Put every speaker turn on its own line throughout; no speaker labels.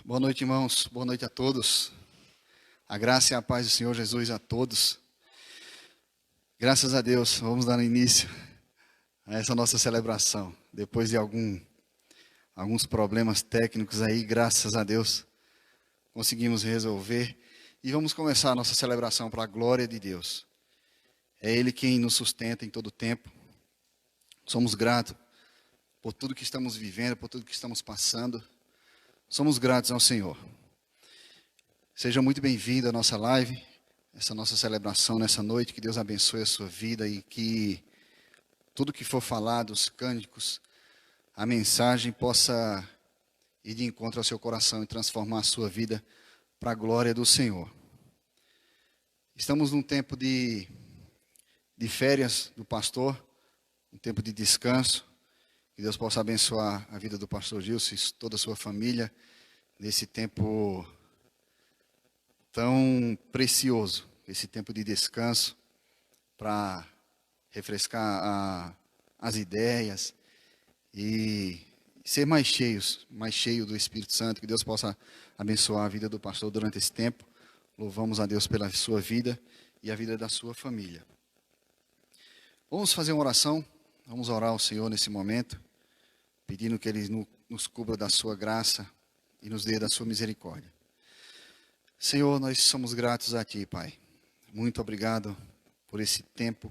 Boa noite, irmãos. Boa noite a todos. A graça e a paz do Senhor Jesus a todos. Graças a Deus, vamos dar início a essa nossa celebração. Depois de alguns problemas técnicos aí, graças a Deus, conseguimos resolver. E vamos começar a nossa celebração para a glória de Deus. É Ele quem nos sustenta em todo o tempo. Somos gratos por tudo que estamos vivendo, por tudo que estamos passando. Somos gratos ao Senhor. Seja muito bem-vindo à nossa live, essa nossa celebração nessa noite. Que Deus abençoe a sua vida e que tudo que for falado, os cânticos, a mensagem possa ir de encontro ao seu coração e transformar a sua vida para a glória do Senhor. Estamos num tempo de férias do pastor, um tempo de descanso. Que Deus possa abençoar a vida do pastor Gilson e toda a sua família nesse tempo tão precioso, esse tempo de descanso para refrescar as ideias e ser mais cheio do Espírito Santo. Que Deus possa abençoar a vida do pastor durante esse tempo. Louvamos a Deus pela sua vida e a vida da sua família. Vamos fazer uma oração. Vamos orar ao Senhor nesse momento, pedindo que Ele nos cubra da sua graça e nos dê da sua misericórdia. Senhor, nós somos gratos a Ti, Pai. Muito obrigado por esse tempo.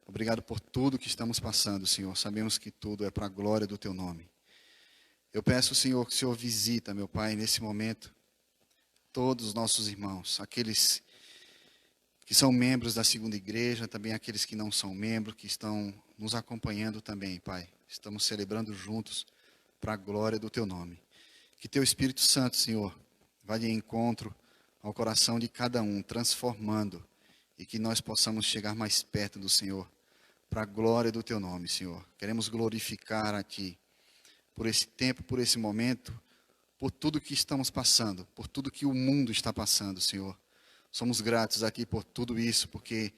Obrigado por tudo que estamos passando, Senhor. Sabemos que tudo é para a glória do Teu nome. Eu peço, Senhor, que o Senhor visita, meu Pai, nesse momento, todos os nossos irmãos, aqueles que são membros da segunda igreja, também aqueles que não são membros, que estão nos acompanhando também, Pai. Estamos celebrando juntos para a glória do Teu nome. Que Teu Espírito Santo, Senhor, vá de encontro ao coração de cada um, transformando, e que nós possamos chegar mais perto do Senhor, para a glória do Teu nome, Senhor. Queremos glorificar a Ti, por esse tempo, por esse momento, por tudo que estamos passando, por tudo que o mundo está passando, Senhor. Somos gratos a Ti por tudo isso, porque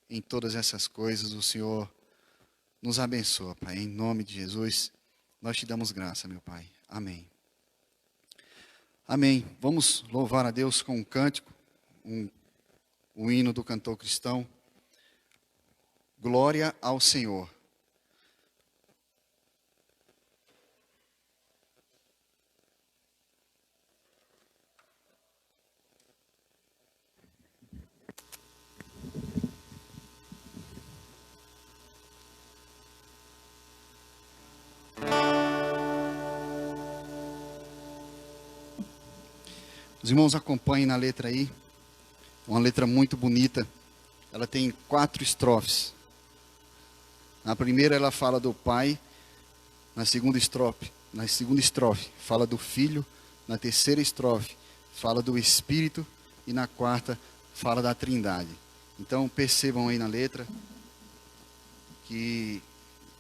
em todas essas coisas o Senhor nos abençoa, Pai. Em nome de Jesus, nós Te damos graça, meu Pai. Amém. Amém. Vamos louvar a Deus com um cântico, o hino do cantor cristão. Glória ao Senhor. Os irmãos acompanhem na letra aí, uma letra muito bonita. Ela tem 4 estrofes. Na primeira ela fala do Pai, na segunda estrofe fala do Filho, na terceira estrofe fala do Espírito e na quarta fala da Trindade. Então percebam aí na letra que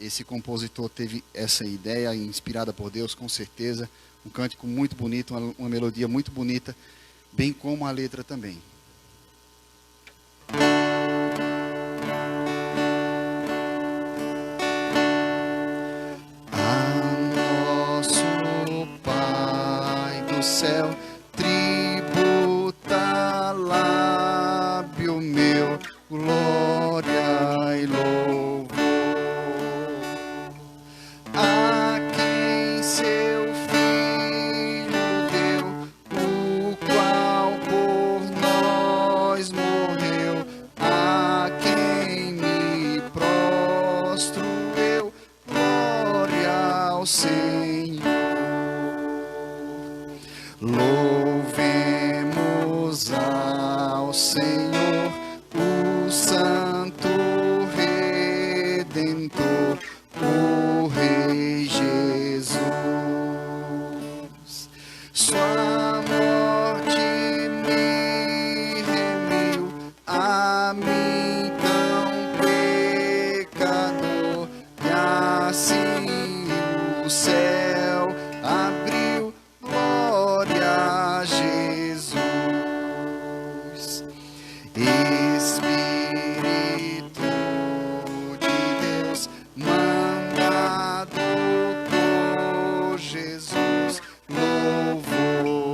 esse compositor teve essa ideia inspirada por Deus, com certeza. Um cântico muito bonito, uma melodia muito bonita, bem como a letra também. A nosso Pai do céu, tributa lábio meu, glória e louvor. A quem seu Senhor, louvemos ao Senhor, o Santo Redentor, o Rei Jesus. Sua morte me remiu, a mim tão pecador, e assim o céu abriu, glória a Jesus. Espírito de Deus, mandado por Jesus, louvor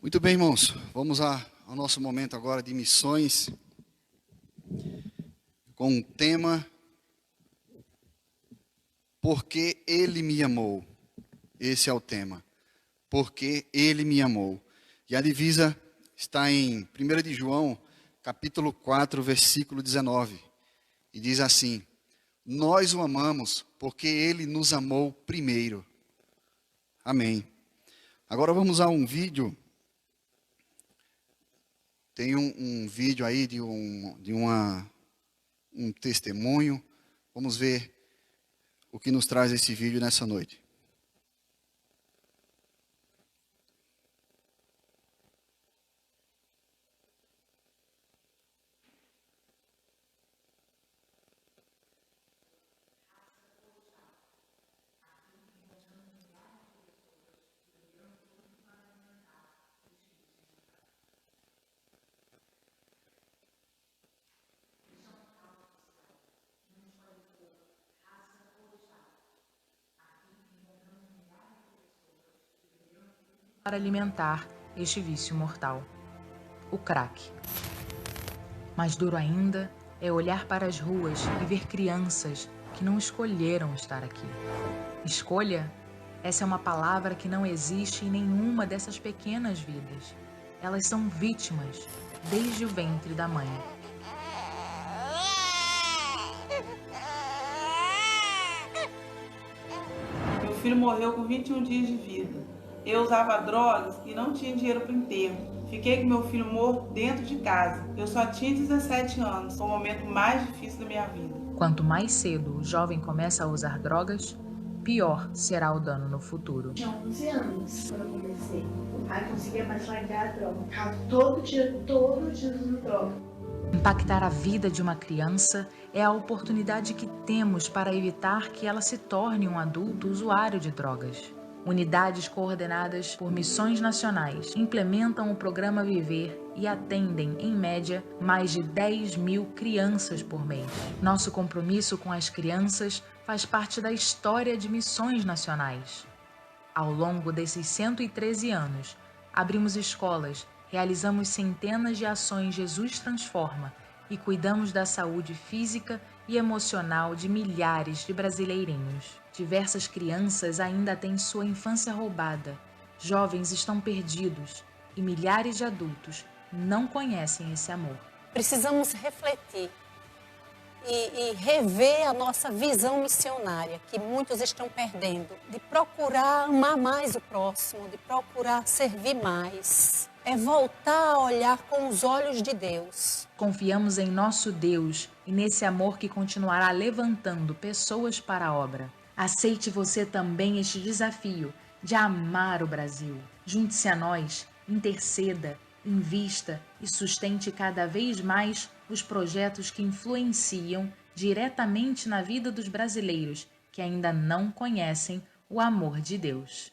Muito bem, irmãos. Vamos ao nosso momento agora de missões, com o tema Porque Ele me amou. Esse é o tema. Porque Ele me amou. E a divisa está em 1 de João, capítulo 4, versículo 19. E diz assim: Nós o amamos porque Ele nos amou primeiro. Amém. Agora vamos a um vídeo. Tem um vídeo aí de um testemunho. Vamos ver o que nos traz esse vídeo nessa noite.
Para alimentar este vício mortal, o crack. Mais duro ainda é olhar para as ruas e ver crianças que não escolheram estar aqui. Escolha? Essa é uma palavra que não existe em nenhuma dessas pequenas vidas. Elas são vítimas desde o ventre da mãe.
Meu filho morreu com 21 dias de vida. Eu usava drogas e não tinha dinheiro para o enterro. Fiquei com meu filho morto dentro de casa. Eu só tinha 17 anos. Foi o momento mais difícil da minha vida.
Quanto mais cedo o jovem começa a usar drogas, pior será o dano no futuro.
Tinha 11 anos quando eu comecei. Aí conseguia mais largar a droga. Ficava todo dia usando droga.
Impactar a vida de uma criança é a oportunidade que temos para evitar que ela se torne um adulto usuário de drogas. Unidades coordenadas por missões nacionais implementam o programa Viver e atendem, em média, mais de 10.000 crianças por mês. Nosso compromisso com as crianças faz parte da história de missões nacionais. Ao longo desses 113 anos, abrimos escolas, realizamos centenas de ações Jesus Transforma e cuidamos da saúde física e emocional de milhares de brasileirinhos. Diversas crianças ainda têm sua infância roubada, jovens estão perdidos e milhares de adultos não conhecem esse amor.
Precisamos refletir e rever a nossa visão missionária, que muitos estão perdendo, de procurar amar mais o próximo, de procurar servir mais. É voltar a olhar com os olhos de Deus.
Confiamos em nosso Deus e nesse amor que continuará levantando pessoas para a obra. Aceite você também este desafio de amar o Brasil. Junte-se a nós, interceda, invista e sustente cada vez mais os projetos que influenciam diretamente na vida dos brasileiros que ainda não conhecem o amor de Deus.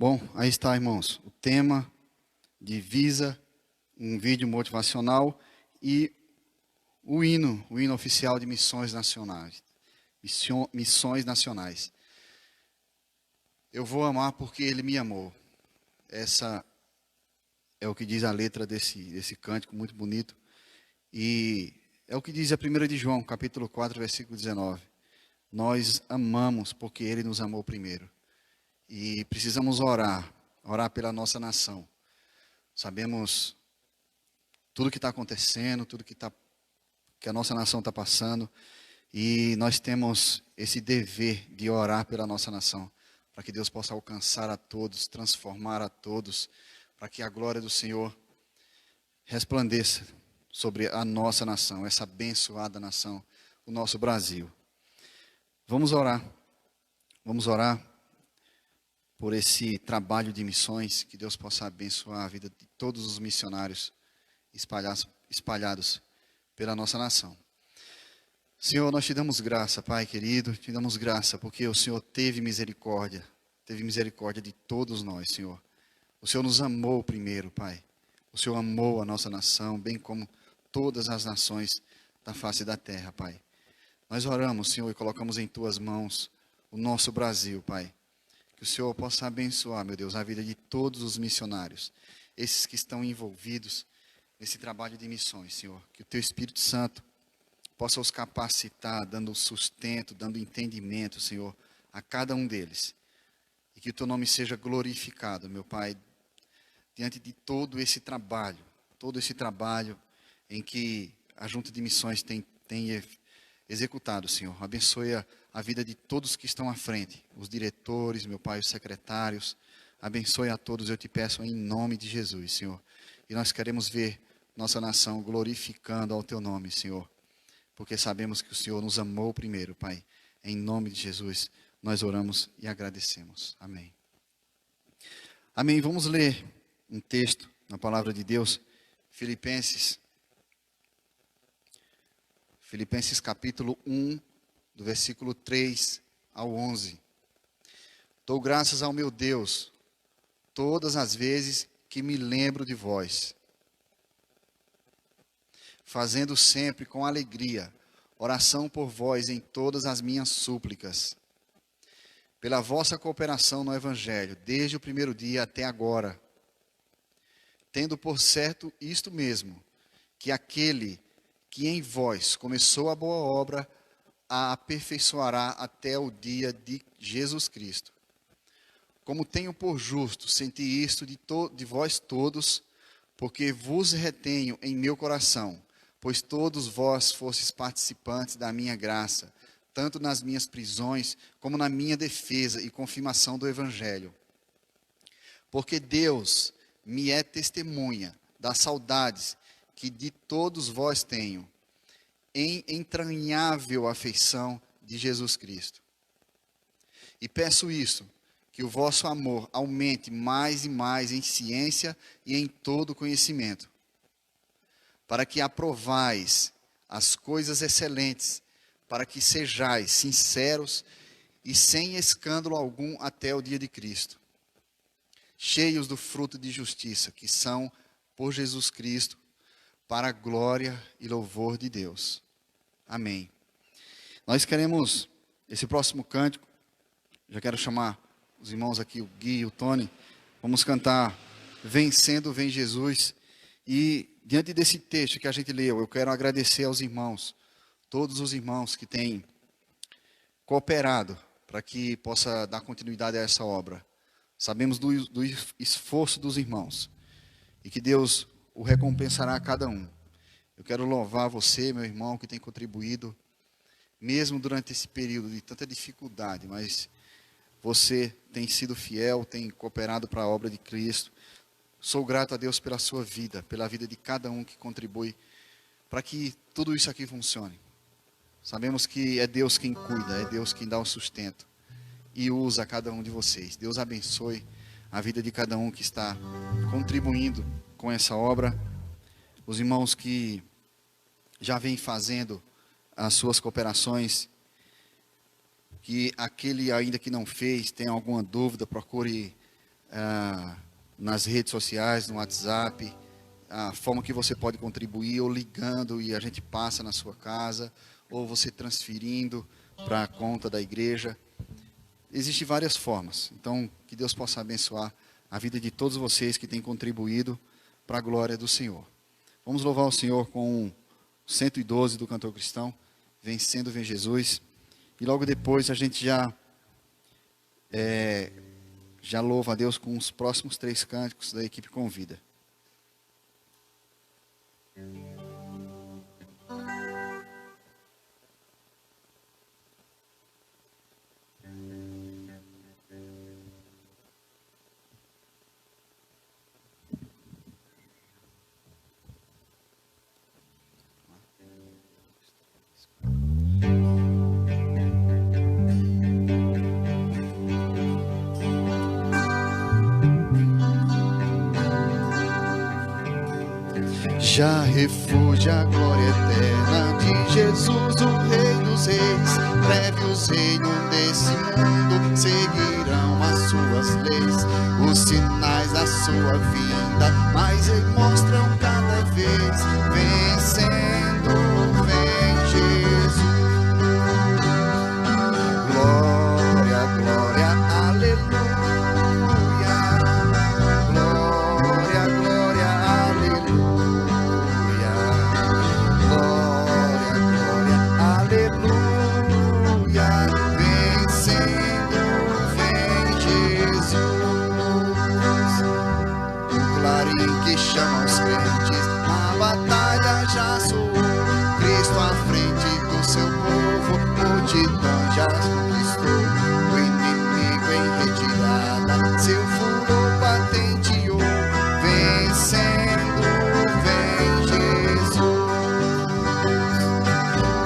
Bom, aí está, irmãos, o tema de Visa, um vídeo motivacional e o hino oficial de missões nacionais. Missões nacionais. Eu vou amar porque ele me amou. Essa é o que diz a letra desse cântico muito bonito. E é o que diz a 1 de João, capítulo 4, versículo 19. Nós amamos porque ele nos amou primeiro. E precisamos orar pela nossa nação. Sabemos tudo que está acontecendo, tudo que a nossa nação está passando. E nós temos esse dever de orar pela nossa nação, para que Deus possa alcançar a todos, transformar a todos, para que a glória do Senhor resplandeça sobre a nossa nação, essa abençoada nação, o nosso Brasil. Vamos orar por esse trabalho de missões, que Deus possa abençoar a vida de todos os missionários espalhados pela nossa nação. Senhor, nós te damos graça, Pai querido, te damos graça, porque o Senhor teve misericórdia de todos nós, Senhor. O Senhor nos amou primeiro, Pai. O Senhor amou a nossa nação, bem como todas as nações da face da terra, Pai. Nós oramos, Senhor, e colocamos em Tuas mãos o nosso Brasil, Pai. Que o Senhor possa abençoar, meu Deus, a vida de todos os missionários, esses que estão envolvidos nesse trabalho de missões, Senhor. Que o Teu Espírito Santo possa os capacitar, dando sustento, dando entendimento, Senhor, a cada um deles. E que o Teu nome seja glorificado, meu Pai, diante de todo esse trabalho em que a Junta de Missões tem executado, Senhor. Abençoe a vida de todos que estão à frente, os diretores, meu Pai, os secretários. Abençoe a todos, eu te peço em nome de Jesus, Senhor. E nós queremos ver nossa nação glorificando ao Teu nome, Senhor. Porque sabemos que o Senhor nos amou primeiro, Pai. Em nome de Jesus, nós oramos e agradecemos. Amém. Amém. Vamos ler um texto na palavra de Deus, Filipenses capítulo 1, do versículo 3 ao 11. Dou graças ao meu Deus, todas as vezes que me lembro de vós, fazendo sempre com alegria oração por vós em todas as minhas súplicas, pela vossa cooperação no Evangelho, desde o primeiro dia até agora, tendo por certo isto mesmo, que aquele que em vós começou a boa obra, a aperfeiçoará até o dia de Jesus Cristo. Como tenho por justo sentir isto de vós todos, porque vos retenho em meu coração, pois todos vós fostes participantes da minha graça, tanto nas minhas prisões, como na minha defesa e confirmação do Evangelho. Porque Deus me é testemunha das saudades que de todos vós tenho, em entranhável afeição de Jesus Cristo. E peço isto, que o vosso amor aumente mais e mais em ciência e em todo conhecimento, para que aprovais as coisas excelentes, para que sejais sinceros e sem escândalo algum até o dia de Cristo, cheios do fruto de justiça, que são por Jesus Cristo, para a glória e louvor de Deus. Amém. Nós queremos, esse próximo cântico, já quero chamar os irmãos aqui, o Gui e o Tony, vamos cantar Vencendo Vem Jesus. E diante desse texto que a gente leu, eu quero agradecer aos irmãos, todos os irmãos que têm cooperado para que possa dar continuidade a essa obra. Sabemos do esforço dos irmãos e que Deus o recompensará a cada um. Eu quero louvar você, meu irmão, que tem contribuído, mesmo durante esse período de tanta dificuldade, mas você tem sido fiel, tem cooperado para a obra de Cristo. Sou grato a Deus pela sua vida, pela vida de cada um que contribui para que tudo isso aqui funcione. Sabemos que é Deus quem cuida, é Deus quem dá o sustento e usa cada um de vocês. Deus abençoe a vida de cada um que está contribuindo com essa obra. Os irmãos que já vêm fazendo as suas cooperações, que aquele ainda que não fez, tem alguma dúvida, procure nas redes sociais, no WhatsApp, a forma que você pode contribuir, ou ligando e a gente passa na sua casa, ou você transferindo para a conta da igreja. Existem várias formas. Então, que Deus possa abençoar a vida de todos vocês que têm contribuído para a glória do Senhor. Vamos louvar o Senhor com o 112 do cantor cristão, Vencendo Vem Jesus. E logo depois a gente já louva a Deus com os próximos 3 cânticos da equipe Convida. Já refúgio a glória eterna de Jesus, o Rei dos Reis. Breve os reinos desse mundo seguirão as suas leis. Os sinais da sua vinda mais mostram cada vez. Vencendo, vem Jesus. Glória, glória, aleluia. Que chama os crentes, a batalha já soou. Cristo à frente do seu povo, multidão já conquistou. O inimigo em retirada, seu furor patenteou. Vencendo, vem Jesus.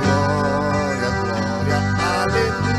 Glória, glória, aleluia.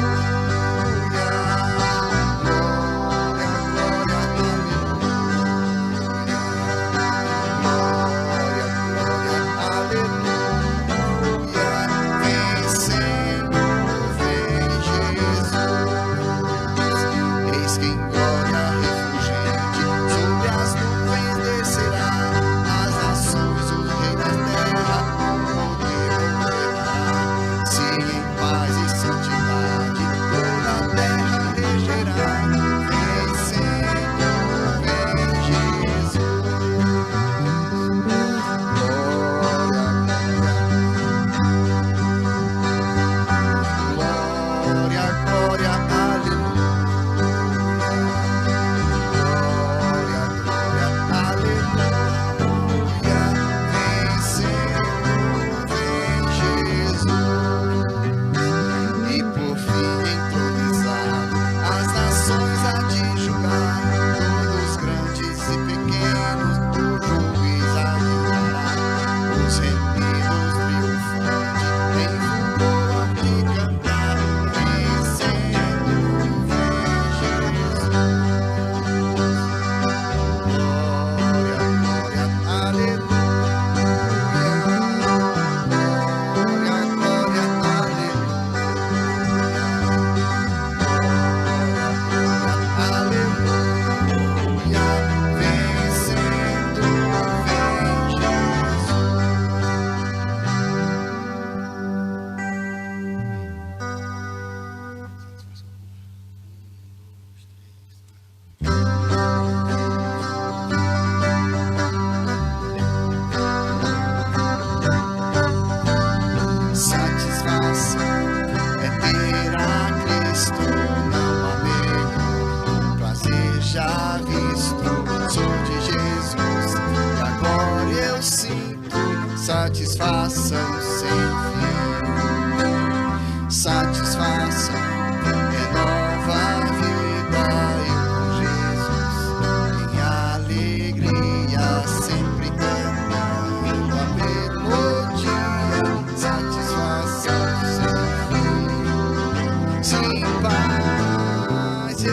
Satisfação sem fim, satisfação renova a vida. E com Jesus em alegria, sempre cantando a melodia. Satisfação sem fim, sem paz e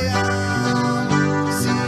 amor, sem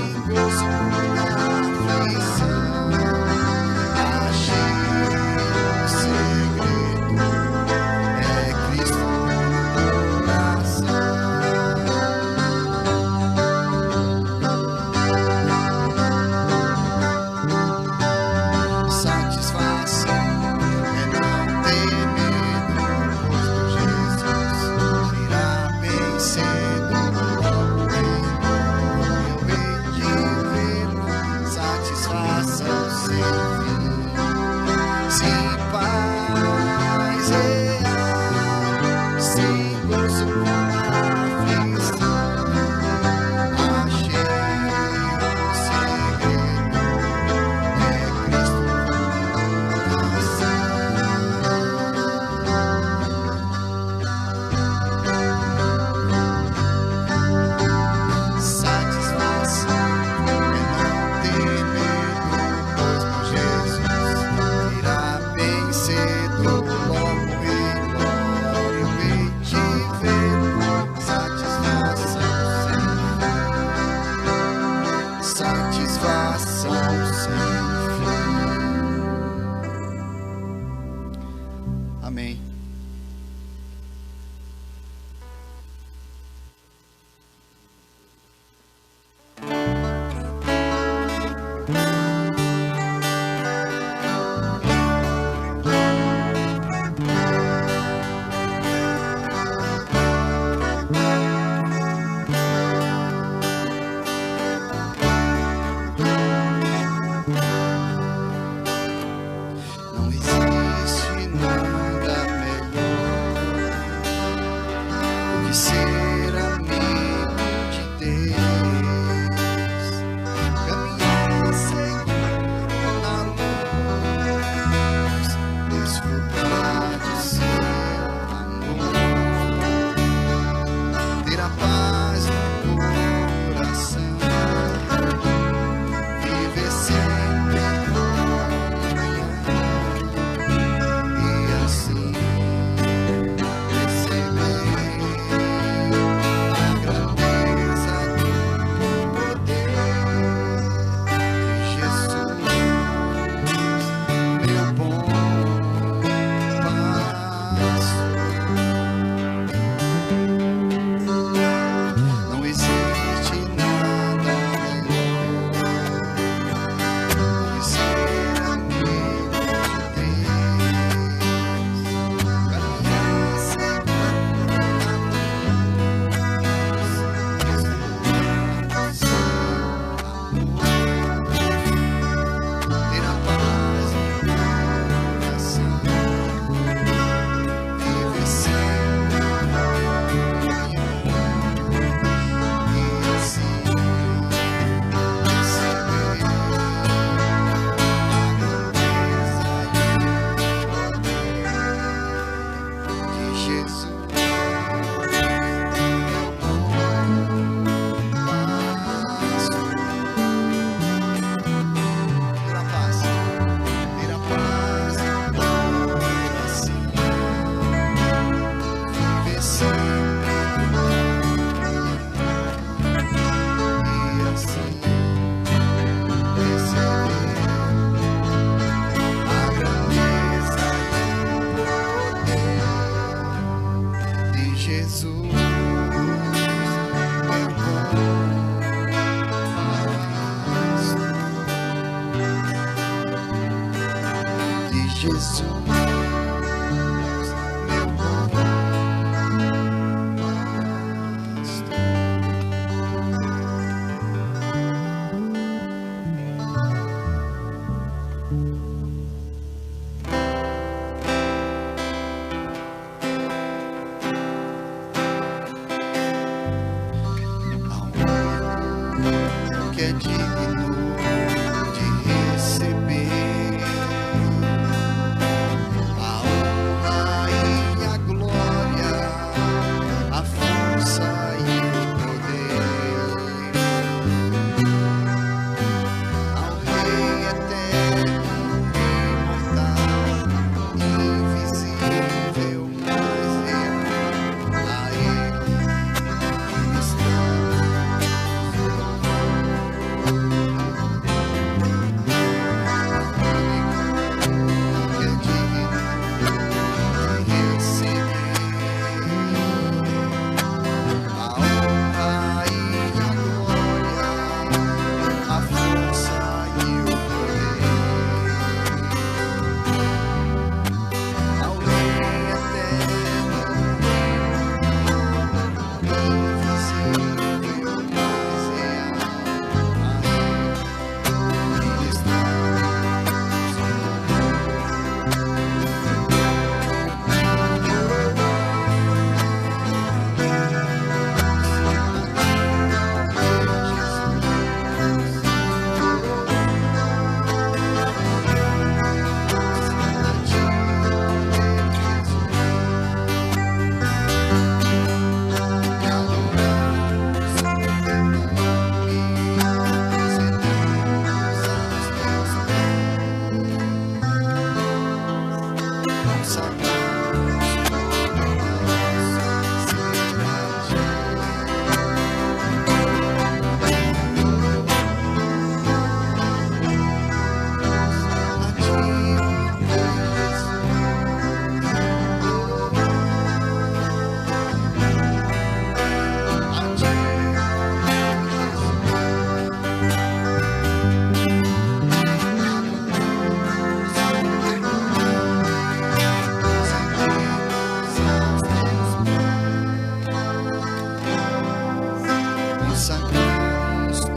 consagramos todo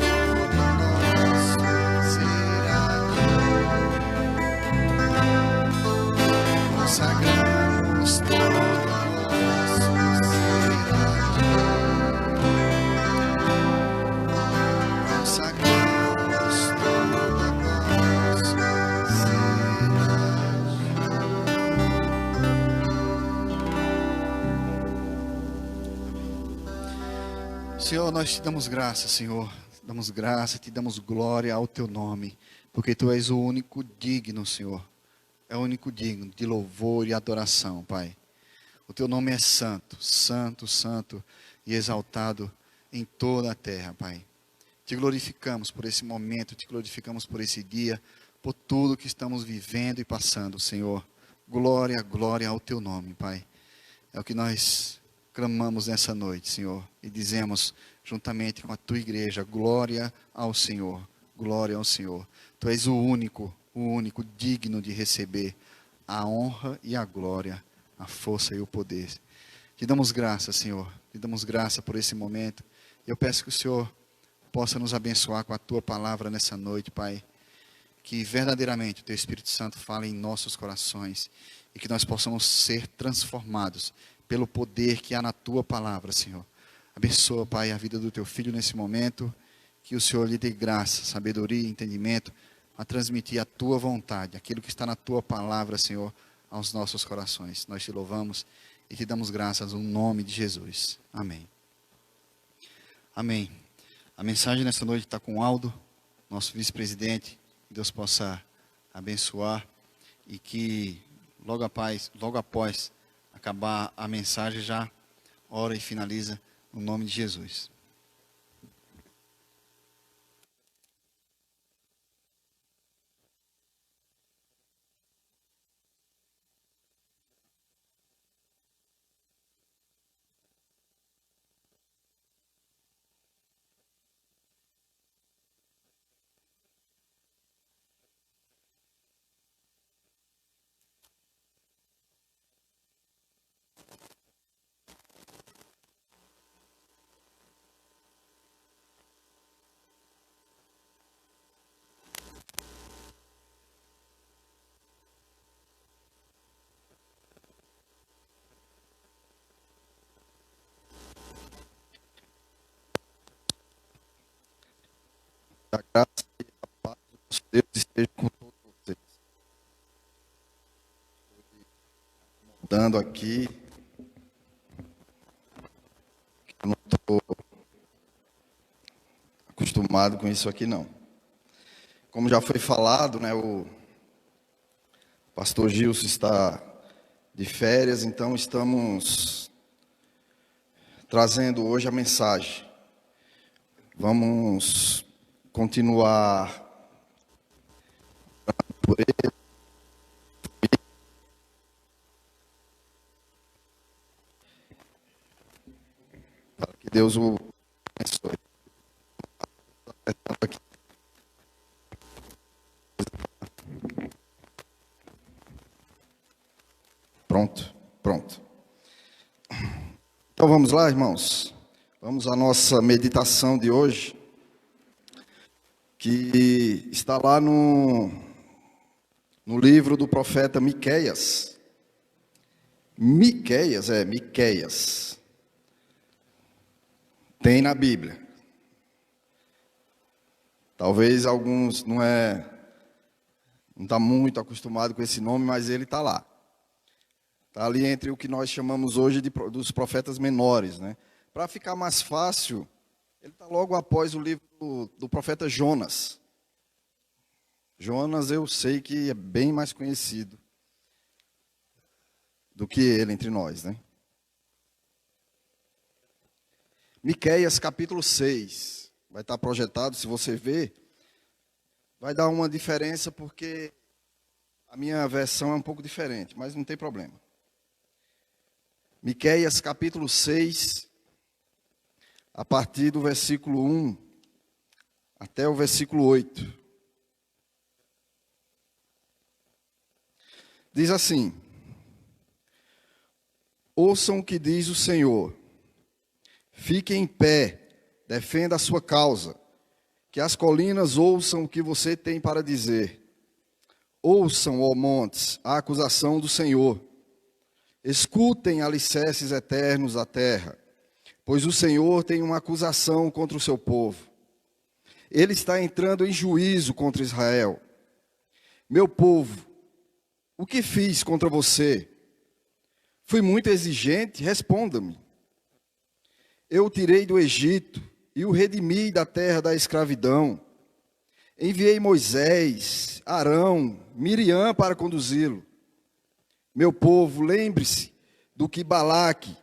nosso ser a Ti. Consagramos todo nosso ser a Ti. Consagramos todo nosso ser a Ti. Senhor, nós te damos graça, Senhor. Damos graça, te damos glória ao teu nome, porque tu és o único digno, Senhor. É o único digno de louvor e adoração, Pai. O teu nome é santo, santo, santo e exaltado em toda a terra, Pai. Te glorificamos por esse momento, te glorificamos por esse dia, por tudo que estamos vivendo e passando, Senhor. Glória, glória ao teu nome, Pai. É o que nós clamamos nessa noite, Senhor, e dizemos juntamente com a tua igreja: glória ao Senhor, glória ao Senhor. Tu és o único digno de receber a honra e a glória, a força e o poder. Te damos graça, Senhor, te damos graça por esse momento. E eu peço que o Senhor possa nos abençoar com a tua palavra nessa noite, Pai. Que verdadeiramente o teu Espírito Santo fale em nossos corações e que nós possamos ser transformados pelo poder que há na tua palavra, Senhor. Abençoa, Pai, a vida do teu filho nesse momento. Que o Senhor lhe dê graça, sabedoria e entendimento a transmitir a tua vontade, aquilo que está na tua palavra, Senhor, aos nossos corações. Nós te louvamos e te damos graças no nome de Jesus. Amém. Amém. A mensagem nessa noite está com o Aldo, nosso vice-presidente. Que Deus possa abençoar e que logo após acabar a mensagem, já ora e finaliza no nome de Jesus. A graça e a paz do nosso Deus esteja com todos vocês. Dando aqui, eu não estou acostumado com isso aqui não. Como já foi falado, né, o pastor Gilson está de férias, então estamos trazendo hoje a mensagem. Vamos continuar por ele. Para que Deus o abençoe. Pronto. Então vamos lá, irmãos. Vamos à nossa meditação de hoje, que está lá no livro do profeta Miqueias. Miqueias. Tem na Bíblia. Talvez alguns não está muito acostumado com esse nome, mas ele está lá. Está ali entre o que nós chamamos hoje dos profetas menores, né? Para ficar mais fácil, ele está logo após o livro do profeta Jonas. Jonas eu sei que é bem mais conhecido do que ele entre nós, né? Miqueias capítulo 6, vai estar projetado, se você ver, vai dar uma diferença porque a minha versão é um pouco diferente, mas não tem problema. Miqueias capítulo 6, a partir do versículo 1 até o versículo 8. Diz assim: ouçam o que diz o Senhor, fiquem em pé, defenda a sua causa, que as colinas ouçam o que você tem para dizer. Ouçam, ó montes, a acusação do Senhor. Escutem, alicerces eternos da terra, pois o Senhor tem uma acusação contra o seu povo. Ele está entrando em juízo contra Israel. Meu povo, o que fiz contra você? Fui muito exigente? Responda-me. Eu o tirei do Egito e o redimi da terra da escravidão. Enviei Moisés, Arão, Miriam para conduzi-lo. Meu povo, lembre-se do que Balaque,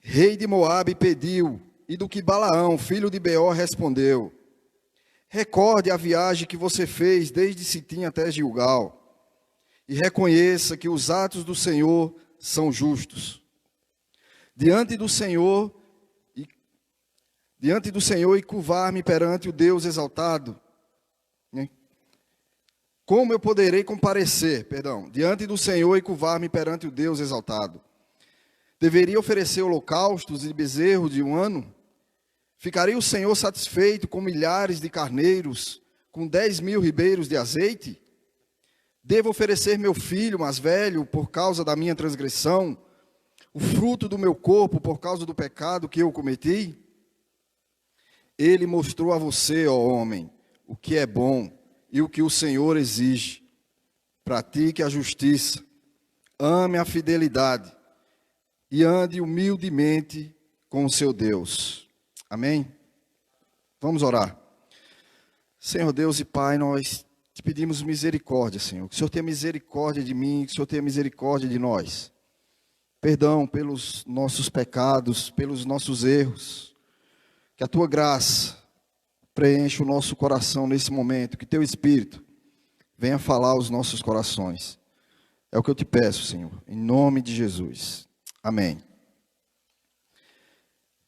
rei de Moabe, pediu, e do que Balaão, filho de Beor, respondeu. Recorde a viagem que você fez desde Sitim até Gilgal, e reconheça que os atos do Senhor são justos. Diante do Senhor e curvar-me perante o Deus exaltado. Como eu poderei comparecer, diante do Senhor e curvar-me perante o Deus exaltado? Deveria oferecer holocaustos e bezerro de um ano? Ficaria o Senhor satisfeito com milhares de carneiros, com 10.000 ribeiros de azeite? Devo oferecer meu filho mais velho por causa da minha transgressão, o fruto do meu corpo por causa do pecado que eu cometi? Ele mostrou a você, ó homem, o que é bom e o que o Senhor exige. Pratique a justiça, ame a fidelidade e ande humildemente com o seu Deus. Amém? Vamos orar. Senhor Deus e Pai, nós te pedimos misericórdia, Senhor. Que o Senhor tenha misericórdia de mim, que o Senhor tenha misericórdia de nós. Perdão pelos nossos pecados, pelos nossos erros. Que a Tua graça preencha o nosso coração nesse momento. Que Teu Espírito venha falar aos nossos corações. É o que eu te peço, Senhor, em nome de Jesus. Amém.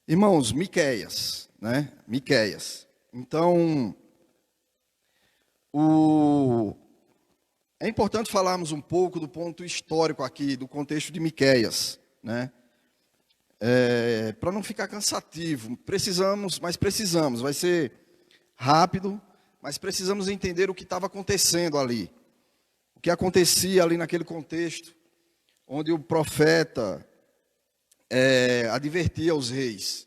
Irmãos, Miqueias, né? Miqueias. Então, é importante falarmos um pouco do ponto histórico aqui, do contexto de Miqueias, né? Para não ficar cansativo, precisamos, vai ser rápido, mas precisamos entender o que estava acontecendo ali. O que acontecia ali naquele contexto, onde o profeta advertia os reis,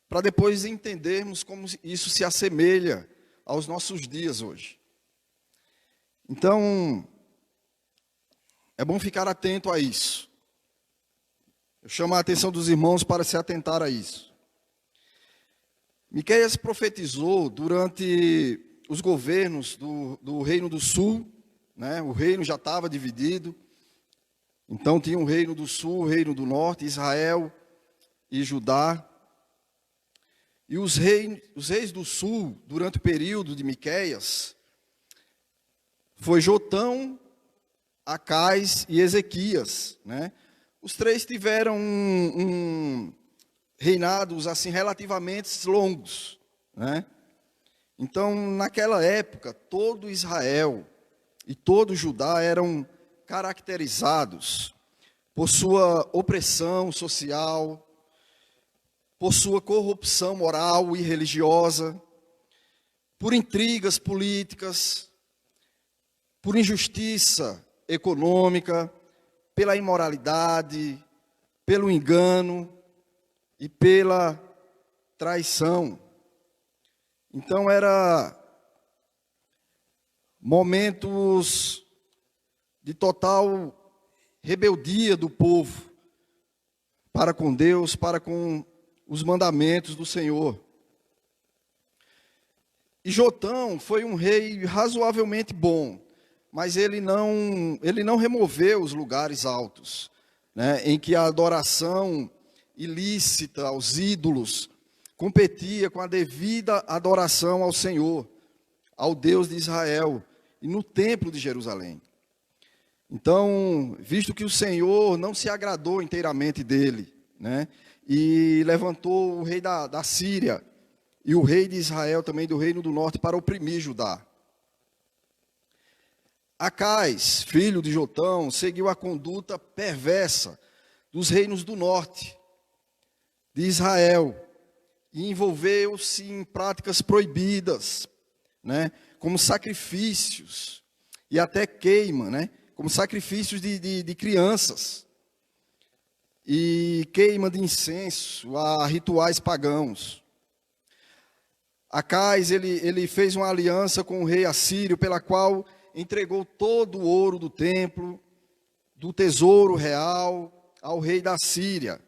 para depois entendermos como isso se assemelha aos nossos dias hoje. Então, é bom ficar atento a isso. Eu chamo a atenção dos irmãos para se atentar a isso. Miqueias profetizou durante os governos do Reino do Sul, né? O reino já estava dividido. Então tinha o Reino do Sul, o Reino do Norte, Israel e Judá. E os reis do Sul, durante o período de Miqueias, foi Jotão, Acais e Ezequias, né? Os três tiveram reinados assim relativamente longos, né? Então, naquela época, todo Israel e todo Judá eram caracterizados por sua opressão social, por sua corrupção moral e religiosa, por intrigas políticas, por injustiça econômica, pela imoralidade, pelo engano e pela traição. Então, eram momentos de total rebeldia do povo para com Deus, para com os mandamentos do Senhor. E Jotão foi um rei razoavelmente bom, mas ele não removeu os lugares altos, né, em que a adoração ilícita aos ídolos competia com a devida adoração ao Senhor, ao Deus de Israel e no templo de Jerusalém. Então, visto que o Senhor não se agradou inteiramente dele, né, e levantou o rei da Síria e o rei de Israel também do Reino do Norte para oprimir Judá. Acais, filho de Jotão, seguiu a conduta perversa dos reinos do norte de Israel,
e envolveu-se em práticas proibidas, né, como sacrifícios e até queima, né, como sacrifícios de crianças e queima de incenso a rituais pagãos. Acais, ele fez uma aliança com o rei assírio, pela qual entregou todo o ouro do templo, do tesouro real, ao rei da Síria,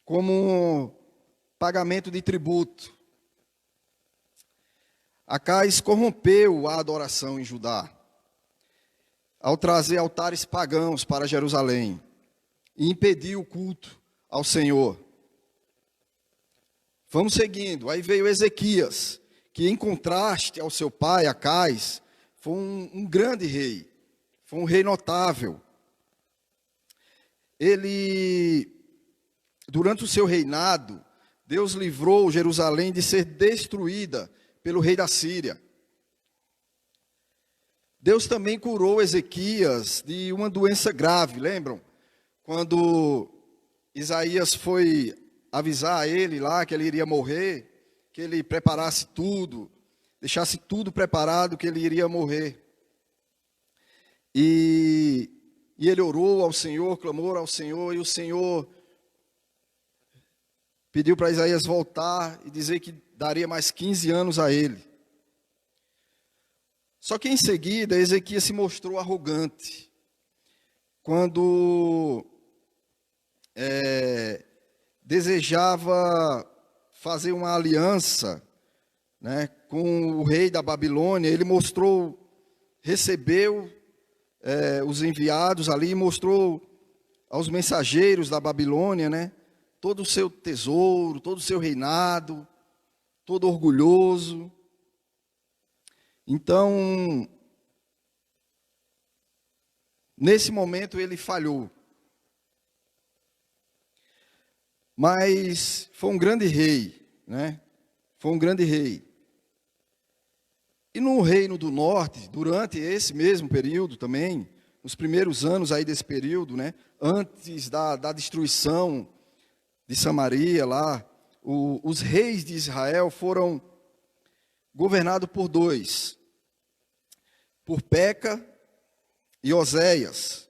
como pagamento de tributo. Acais corrompeu a adoração em Judá, ao trazer altares pagãos para Jerusalém, e impediu o culto ao Senhor. Vamos seguindo. Aí veio Ezequias, que em contraste ao seu pai, Acais, foi um grande rei, foi um rei notável. Ele, durante o seu reinado, Deus livrou Jerusalém de ser destruída pelo rei da Síria. Deus também curou Ezequias de uma doença grave, lembram? Quando Isaías foi avisar a ele lá que ele iria morrer, que ele preparasse tudo, deixasse tudo preparado, que ele iria morrer. E ele orou ao Senhor, clamou ao Senhor, e o Senhor pediu para Isaías voltar e dizer que daria mais 15 anos a ele. Só que em seguida, Ezequias se mostrou arrogante, quando desejava fazer uma aliança, né, com o rei da Babilônia. Ele recebeu os enviados ali, mostrou aos mensageiros da Babilônia, né, todo o seu tesouro, todo o seu reinado, todo orgulhoso. Então, nesse momento ele falhou. Mas foi um grande rei, né? Foi um grande rei. E no reino do norte, durante esse mesmo período também, nos primeiros anos aí desse período, né? Antes da destruição de Samaria lá, os reis de Israel foram governados por dois, por Peca e Oséias.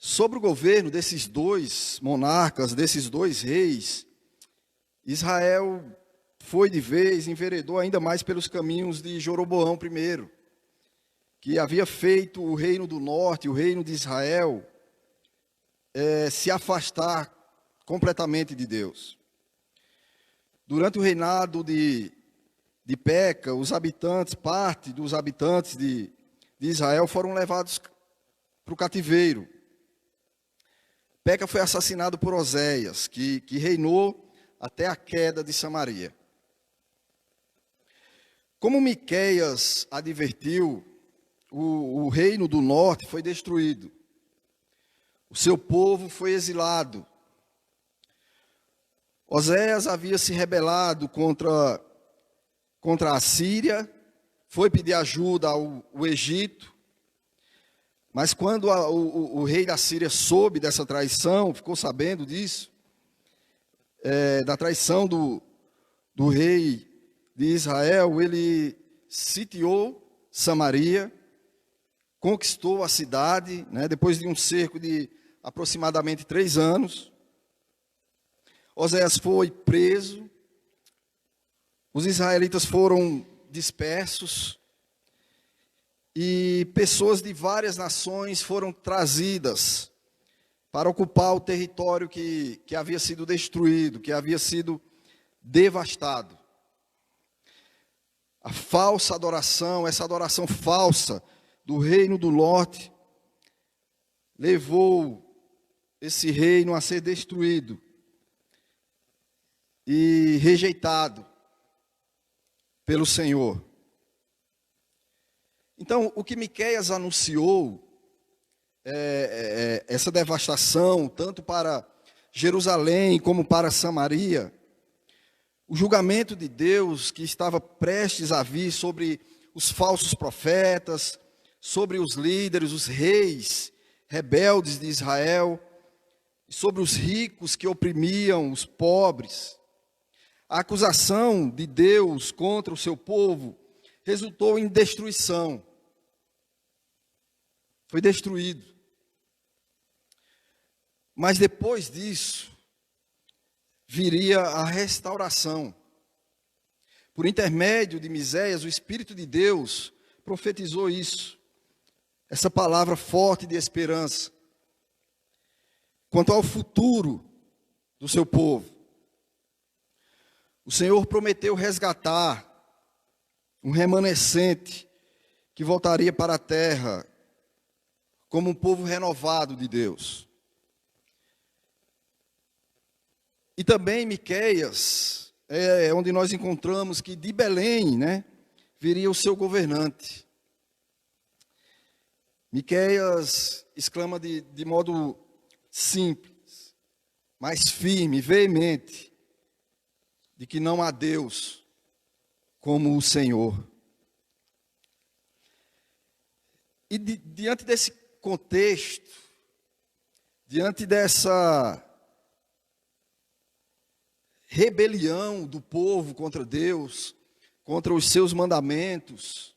Sobre o governo desses dois monarcas, desses dois reis, Israel foi de vez, enveredou ainda mais pelos caminhos de Jeroboão I, que havia feito o reino do norte, o reino de Israel, se afastar completamente de Deus. Durante o reinado de Peca, parte dos habitantes de Israel foram levados para o cativeiro. Peca foi assassinado por Oséias, que reinou até a queda de Samaria. Como Miqueias advertiu, o reino do norte foi destruído. O seu povo foi exilado. Oséias havia se rebelado contra a Síria, foi pedir ajuda ao Egito. Mas quando o rei da Síria soube dessa traição, ficou sabendo disso, da traição do rei de Israel, ele sitiou Samaria, conquistou a cidade, né, depois de um cerco de aproximadamente 3 anos. Oséias foi preso, os israelitas foram dispersos, e pessoas de várias nações foram trazidas para ocupar o território que havia sido destruído, que havia sido devastado. A falsa adoração, essa adoração falsa do reino do norte, levou esse reino a ser destruído e rejeitado pelo Senhor. Então, o que Miqueias anunciou, essa devastação, tanto para Jerusalém como para Samaria, o julgamento de Deus que estava prestes a vir sobre os falsos profetas, sobre os líderes, os reis rebeldes de Israel, sobre os ricos que oprimiam os pobres, A acusação de Deus contra o seu povo resultou em destruição. Foi destruído. Mas depois disso, viria a restauração. Por intermédio de Miséias, o Espírito de Deus profetizou isso. Essa palavra forte de esperança. Quanto ao futuro do seu povo. O Senhor prometeu resgatar um remanescente que voltaria para a terra como um povo renovado de Deus. E também Miqueias, onde nós encontramos que de Belém, viria o seu governante. Miqueias exclama de modo simples, mas firme, veemente, de que não há Deus como o Senhor. E diante desse contexto, diante dessa rebelião do povo contra Deus, contra os seus mandamentos,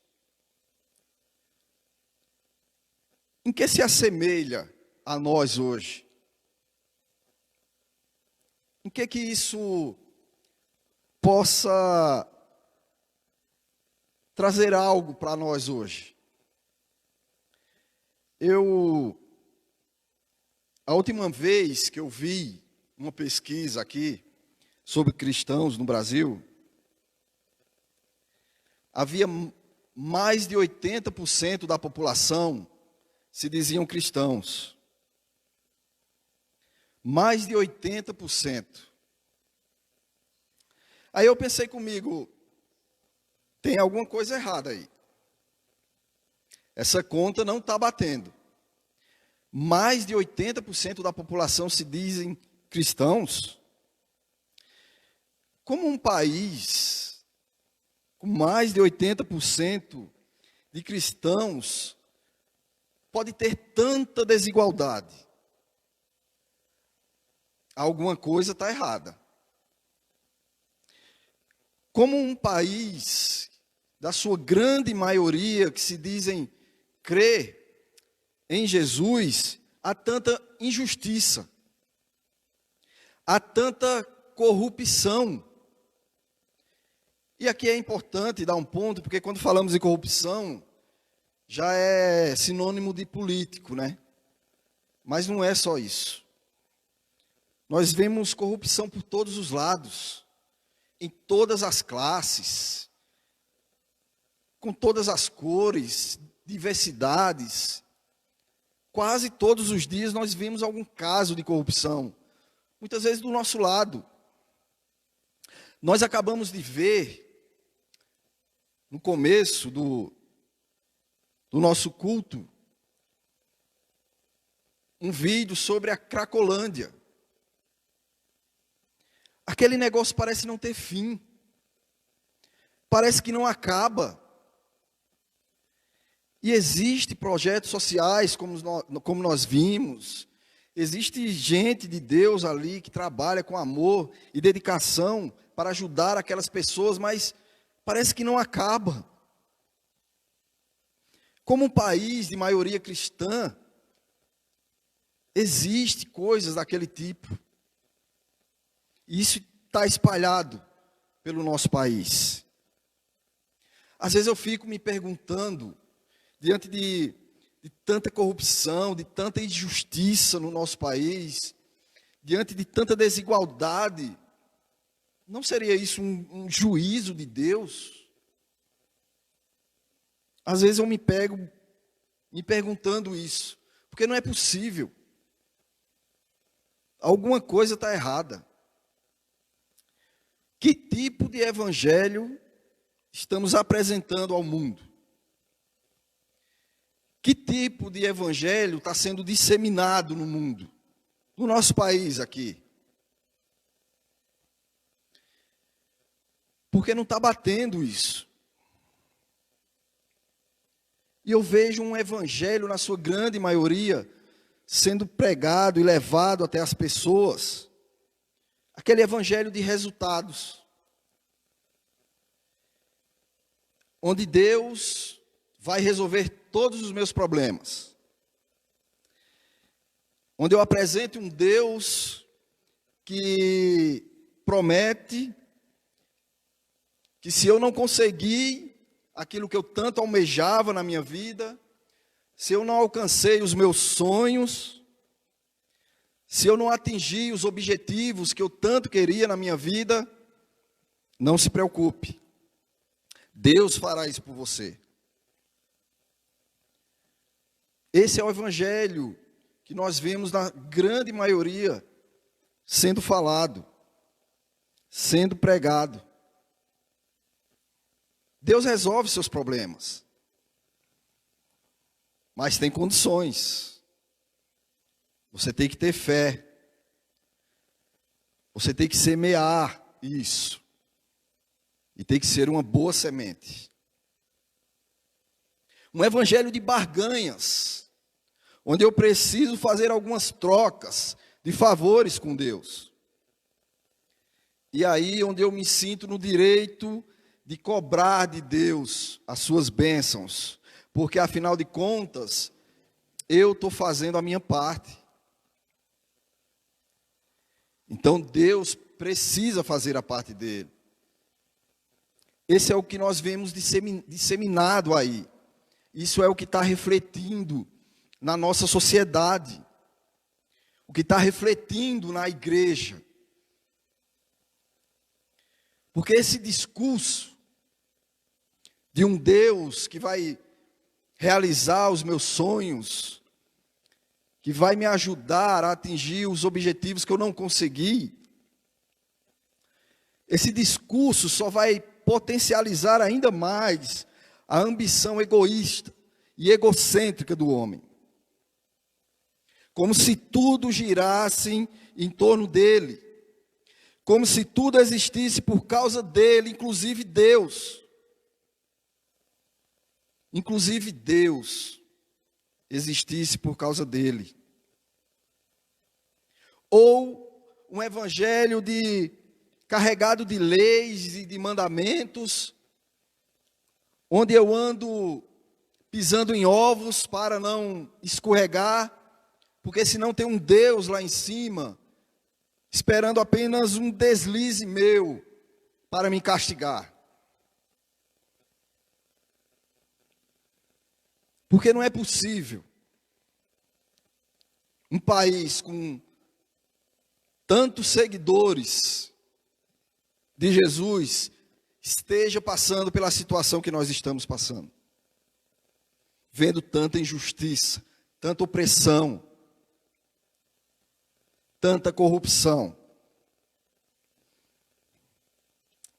em que se assemelha a nós hoje? Em que isso possa trazer algo para nós hoje? A última vez que eu vi uma pesquisa aqui sobre cristãos no Brasil, havia mais de 80% da população se diziam cristãos. Mais de 80%. Aí eu pensei comigo, tem alguma coisa errada aí. Essa conta não está batendo. Mais de 80% da população se dizem cristãos. Como um país com mais de 80% de cristãos pode ter tanta desigualdade? Alguma coisa está errada. Como um país, da sua grande maioria, que se dizem crer em Jesus, há tanta injustiça, há tanta corrupção. E aqui é importante dar um ponto, porque quando falamos em corrupção, já é sinônimo de político, Mas não é só isso. Nós vemos corrupção por todos os lados, em todas as classes, com todas as cores, diversidades. Quase todos os dias nós vemos algum caso de corrupção, muitas vezes do nosso lado. Nós acabamos de ver, no começo do nosso culto, um vídeo sobre a Cracolândia. Aquele negócio parece não ter fim. Parece que não acaba. E existem projetos sociais, como nós vimos. Existe gente de Deus ali que trabalha com amor e dedicação para ajudar aquelas pessoas, mas parece que não acaba. Como um país de maioria cristã, existe coisas daquele tipo. E isso está espalhado pelo nosso país. Às vezes eu fico me perguntando, diante de tanta corrupção, de tanta injustiça no nosso país, diante de tanta desigualdade, não seria isso um juízo de Deus? Às vezes eu me pego me perguntando isso, porque não é possível. Alguma coisa está errada. Que tipo de evangelho estamos apresentando ao mundo? Que tipo de evangelho está sendo disseminado no mundo? No nosso país aqui? Porque não está batendo isso. E eu vejo um evangelho, na sua grande maioria, sendo pregado e levado até as pessoas. Aquele evangelho de resultados. onde Deus vai resolver todos os meus problemas. Onde eu apresento um Deus que promete que se eu não conseguir aquilo que eu tanto almejava na minha vida, se eu não alcancei os meus sonhos, se eu não atingir os objetivos que eu tanto queria na minha vida, não se preocupe. Deus fará isso por você. Esse é o evangelho que nós vemos na grande maioria sendo falado, sendo pregado. Deus resolve seus problemas, mas tem condições. Você tem que ter fé. Você tem que semear isso. E tem que ser uma boa semente. Um evangelho de barganhas, onde eu preciso fazer algumas trocas de favores com Deus. E aí onde eu me sinto no direito de cobrar de Deus as suas bênçãos, porque afinal de contas, eu estou fazendo a minha parte. Então Deus precisa fazer a parte dele. Esse é o que nós vemos disseminado aí. Isso é o que está refletindo na nossa sociedade. O que está refletindo na igreja. Porque esse discurso de um Deus que vai realizar os meus sonhos, que vai me ajudar a atingir os objetivos que eu não consegui, esse discurso só vai potencializar ainda mais a ambição egoísta e egocêntrica do homem. Como se tudo girasse em torno dele. Como se tudo existisse por causa dele, inclusive Deus. Inclusive Deus existisse por causa dele. Ou um evangelho carregado de leis e de mandamentos, onde eu ando pisando em ovos para não escorregar, porque senão tem um Deus lá em cima, esperando apenas um deslize meu para me castigar. Porque não é possível um país com tantos seguidores de Jesus esteja passando pela situação que nós estamos passando. Vendo tanta injustiça, tanta opressão, tanta corrupção.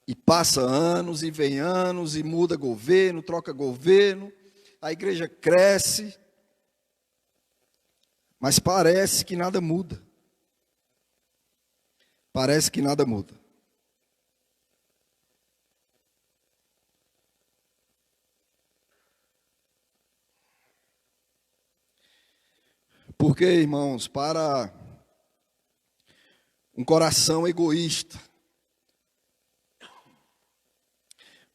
E passa anos e vem anos e muda governo, troca governo, a igreja cresce, mas parece que nada muda. Parece que nada muda. Porque, irmãos, para um coração egoísta,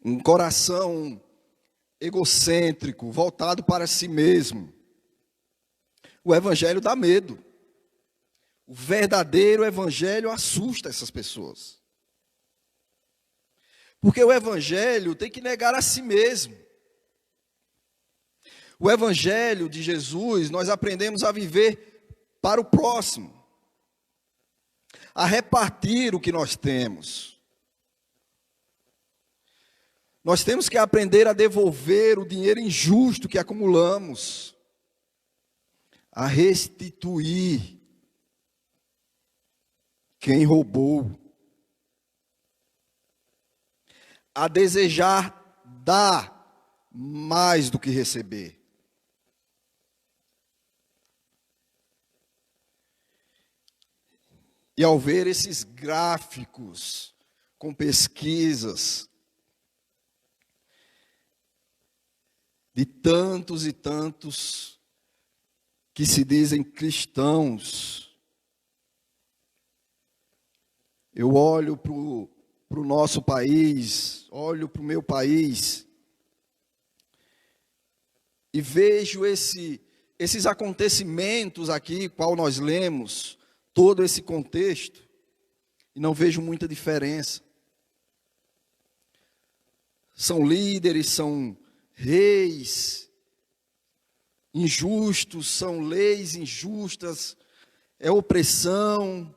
um coração egocêntrico, voltado para si mesmo, o evangelho dá medo. O verdadeiro evangelho assusta essas pessoas. Porque o evangelho tem que negar a si mesmo. O evangelho de Jesus, nós aprendemos a viver para o próximo, a repartir o que nós temos. Nós temos que aprender a devolver o dinheiro injusto que acumulamos, a restituir quem roubou, a desejar dar mais do que receber. E ao ver esses gráficos com pesquisas de tantos e tantos que se dizem cristãos, eu olho para o nosso país, olho para o meu país, e vejo esses acontecimentos aqui, qual nós lemos, todo esse contexto, e não vejo muita diferença. São líderes, são reis injustos, são leis injustas, é opressão.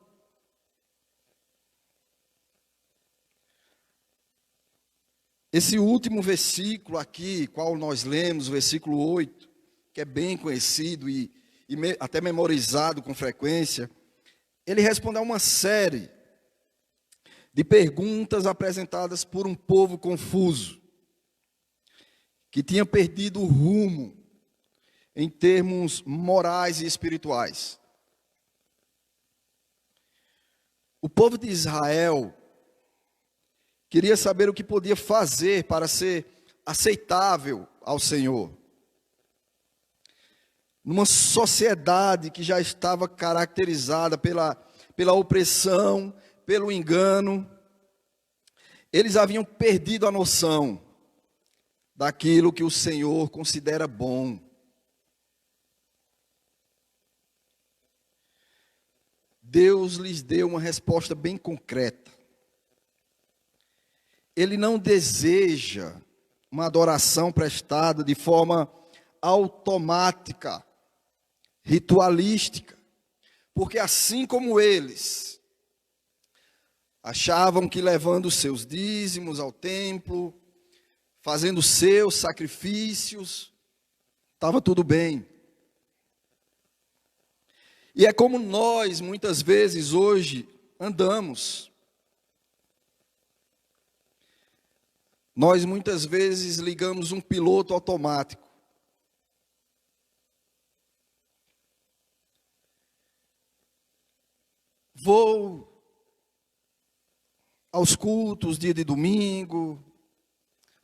Esse último versículo aqui, qual nós lemos, o versículo 8, que é bem conhecido e até memorizado com frequência, ele responde a uma série de perguntas apresentadas por um povo confuso, que tinha perdido o rumo em termos morais e espirituais. O povo de Israel queria saber o que podia fazer para ser aceitável ao Senhor. Numa sociedade que já estava caracterizada pela opressão, pelo engano, eles haviam perdido a noção daquilo que o Senhor considera bom. Deus lhes deu uma resposta bem concreta. Ele não deseja uma adoração prestada de forma automática, ritualística, porque assim como eles achavam que levando seus dízimos ao templo, fazendo seus sacrifícios, estava tudo bem. E é como nós, muitas vezes, hoje, andamos. Nós, muitas vezes, ligamos um piloto automático. Vou aos cultos, dia de domingo,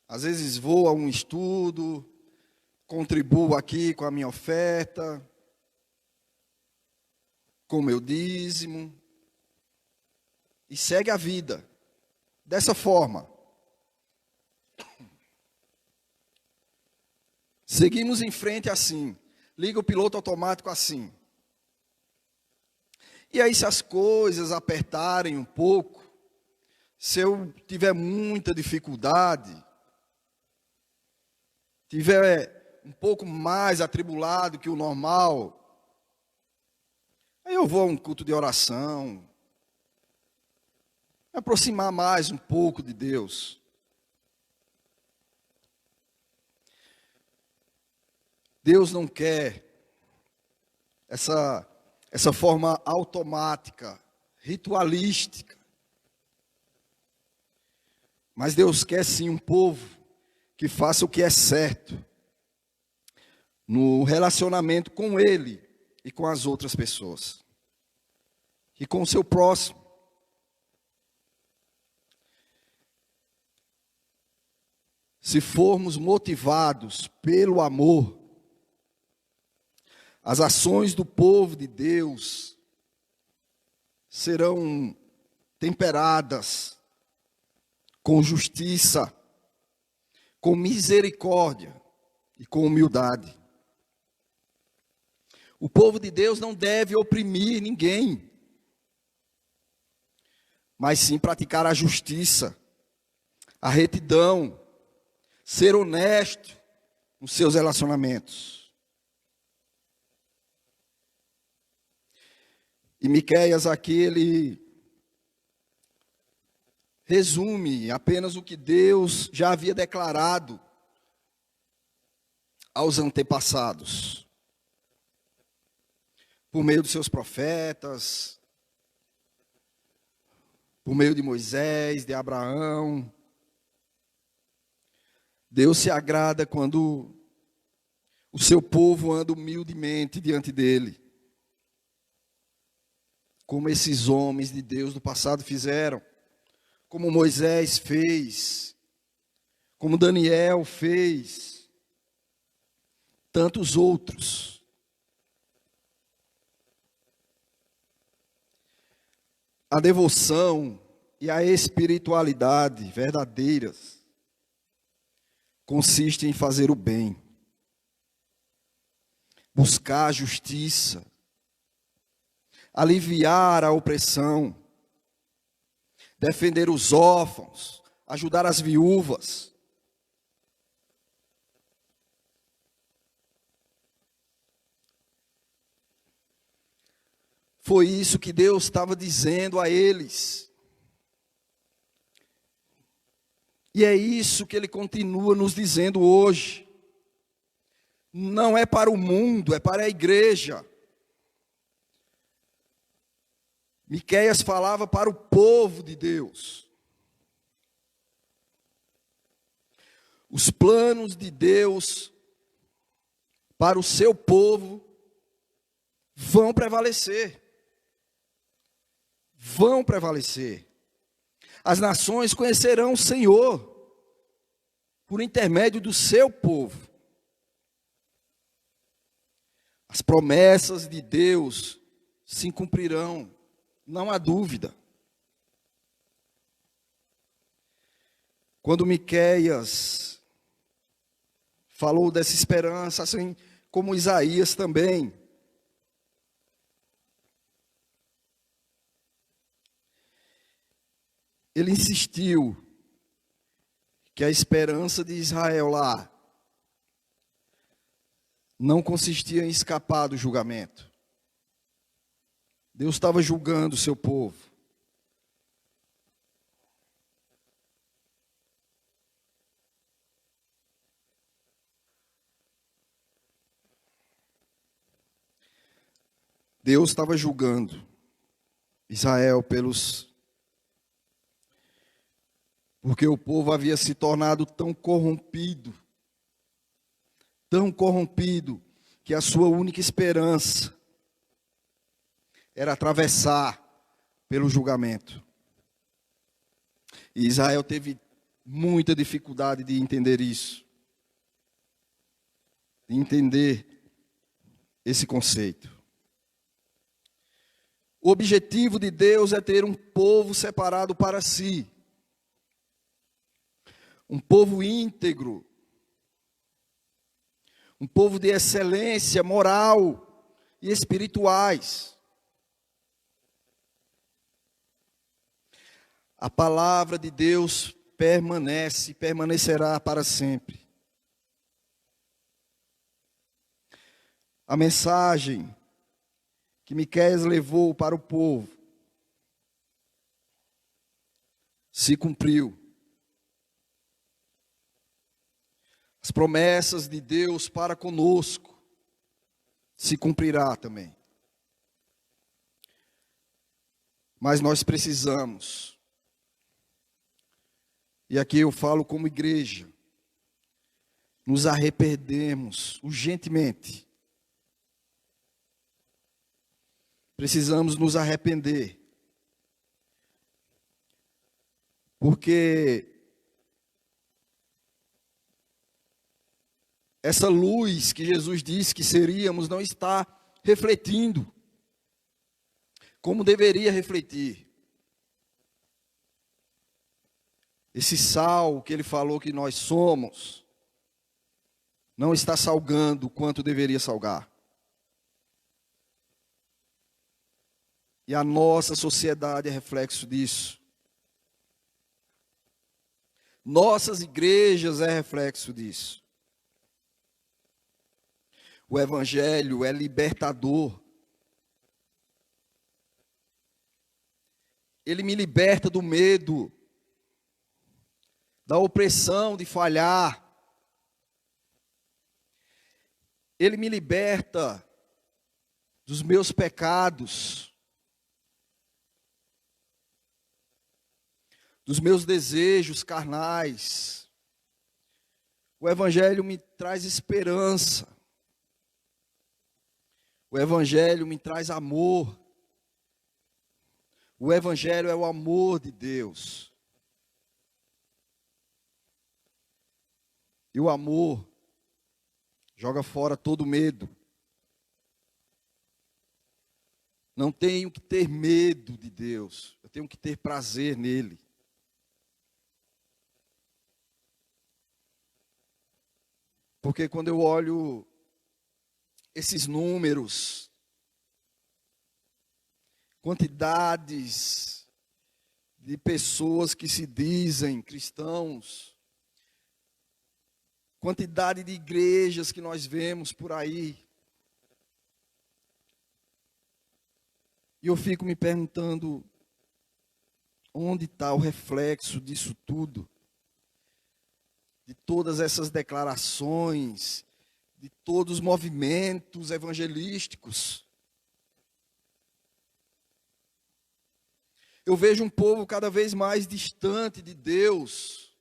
às vezes vou a um estudo, contribuo aqui com a minha oferta, com o meu dízimo, e segue a vida dessa forma. Seguimos em frente assim, liga o piloto automático assim. E aí, se as coisas apertarem um pouco, se eu tiver muita dificuldade, tiver um pouco mais atribulado que o normal, aí eu vou a um culto de oração, me aproximar mais um pouco de Deus. Deus não quer essa forma automática, ritualística. Mas Deus quer sim um povo que faça o que é certo no relacionamento com Ele e com as outras pessoas. E com o seu próximo. Se formos motivados pelo amor, as ações do povo de Deus serão temperadas com justiça, com misericórdia e com humildade. O povo de Deus não deve oprimir ninguém, mas sim praticar a justiça, a retidão, ser honesto nos seus relacionamentos. E Miqueias aqui, ele resume apenas o que Deus já havia declarado aos antepassados, por meio dos seus profetas, por meio de Moisés, de Abraão. Deus se agrada quando o seu povo anda humildemente diante dele, como esses homens de Deus do passado fizeram, como Moisés fez, como Daniel fez, tantos outros. A devoção e a espiritualidade verdadeiras consiste em fazer o bem, buscar a justiça, aliviar a opressão, defender os órfãos, ajudar as viúvas. Foi isso que Deus estava dizendo a eles. E é isso que Ele continua nos dizendo hoje. Não é para o mundo, é para a igreja. Miqueias falava para o povo de Deus. Os planos de Deus para o seu povo vão prevalecer. Vão prevalecer. As nações conhecerão o Senhor por intermédio do seu povo. As promessas de Deus se cumprirão, não há dúvida. Quando Miqueias falou dessa esperança, assim como Isaías também, ele insistiu que a esperança de Israel lá não consistia em escapar do julgamento. Deus estava julgando o seu povo. Deus estava julgando Israel porque o povo havia se tornado tão corrompido, que a sua única esperança era atravessar pelo julgamento. E Israel teve muita dificuldade de entender isso, de entender esse conceito. O objetivo de Deus é ter um povo separado para si. Um povo íntegro. Um povo de excelência moral e espirituais. A palavra de Deus permanece, permanecerá para sempre. A mensagem que Miqueias levou para o povo se cumpriu. As promessas de Deus para conosco se cumprirá também. Mas nós precisamos, e aqui eu falo como igreja, nos arrependermos urgentemente. Precisamos nos arrepender. Porque essa luz que Jesus disse que seríamos não está refletindo como deveria refletir. Esse sal que ele falou que nós somos não está salgando o quanto deveria salgar. E a nossa sociedade é reflexo disso. Nossas igrejas é reflexo disso. O Evangelho é libertador. Ele me liberta do medo, da opressão de falhar. Ele me liberta dos meus pecados, dos meus desejos carnais. O Evangelho me traz esperança. O Evangelho me traz amor. O Evangelho é o amor de Deus. E o amor joga fora todo medo. Não tenho que ter medo de Deus. Eu tenho que ter prazer nele. Porque quando eu olho esses números, quantidades de pessoas que se dizem cristãos, quantidade de igrejas que nós vemos por aí. E eu fico me perguntando, onde está o reflexo disso tudo? De todas essas declarações, de todos os movimentos evangelísticos. Eu vejo um povo cada vez mais distante de Deus,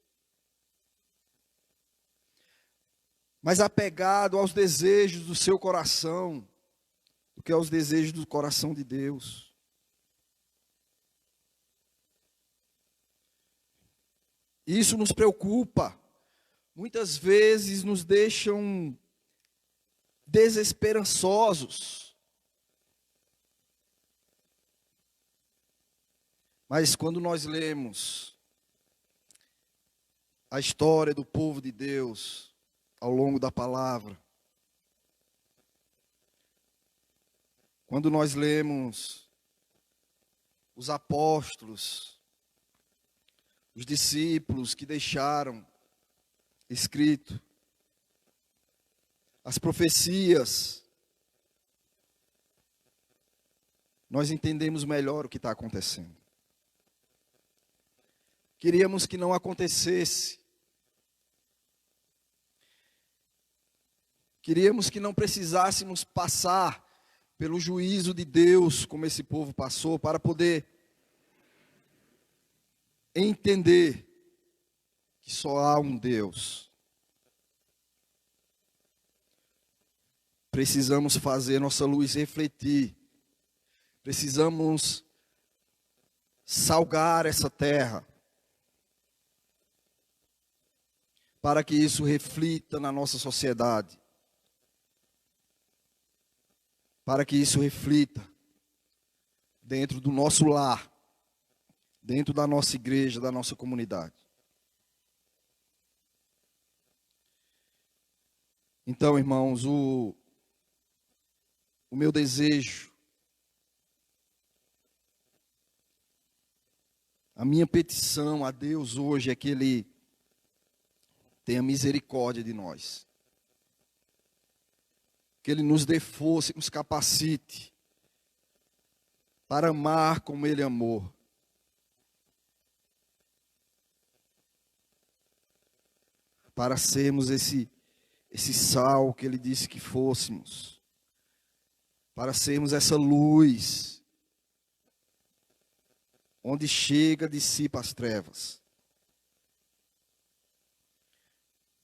mais apegado aos desejos do seu coração, do que aos desejos do coração de Deus. Isso nos preocupa, muitas vezes nos deixam desesperançosos. Mas quando nós lemos a história do povo de Deus ao longo da palavra, quando nós lemos os apóstolos, os discípulos que deixaram escrito as profecias, nós entendemos melhor o que está acontecendo. Queríamos que não acontecesse. Queríamos que não precisássemos passar pelo juízo de Deus, como esse povo passou, para poder entender que só há um Deus. Precisamos fazer nossa luz refletir. Precisamos salgar essa terra, para que isso reflita na nossa sociedade. Para que isso reflita dentro do nosso lar, dentro da nossa igreja, da nossa comunidade. Então, irmãos, o meu desejo, a minha petição a Deus hoje é que Ele tenha misericórdia de nós. Que Ele nos dê força e nos capacite para amar como Ele amou. Para sermos esse sal que Ele disse que fôssemos. Para sermos essa luz, onde chega, dissipa as trevas.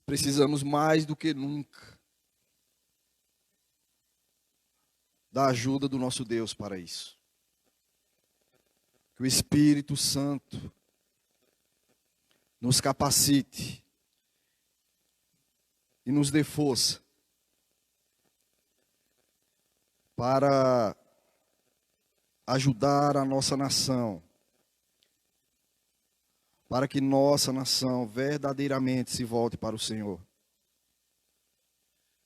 Precisamos mais do que nunca da ajuda do nosso Deus para isso. Que o Espírito Santo nos capacite e nos dê força para ajudar a nossa nação, para que nossa nação verdadeiramente se volte para o Senhor.